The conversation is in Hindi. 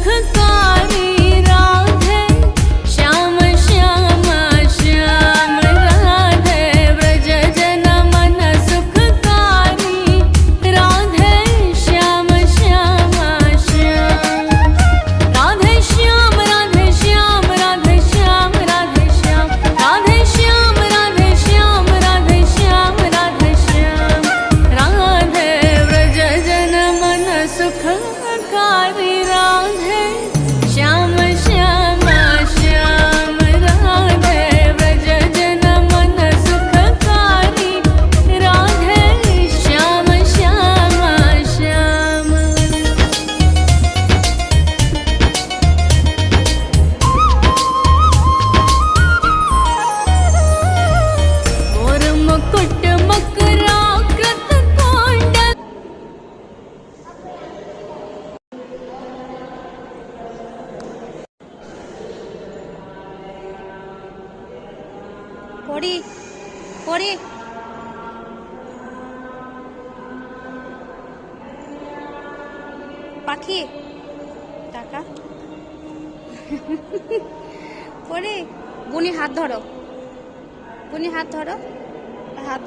सुखकारी राधे श्याम श्याम श्याम राधे व्रज जन मन सुखकारी राधे श्याम श्याम श्याम राधे श्याम राधे श्याम राधे श्याम राधे श्याम राधे श्याम राधे श्याम राधे श्याम राधे श्याम राधे व्रज जन मन सुखकारी राधे श्याम श्याम श्याम राधे व्रज जन मन सुखकारी राधे श्याम श्याम श्याम। मोर मुकुट मकराकृत कोंडल পড়ি পড়ি পাখি টাকা পড়ি বুনি হাত ধরো হাত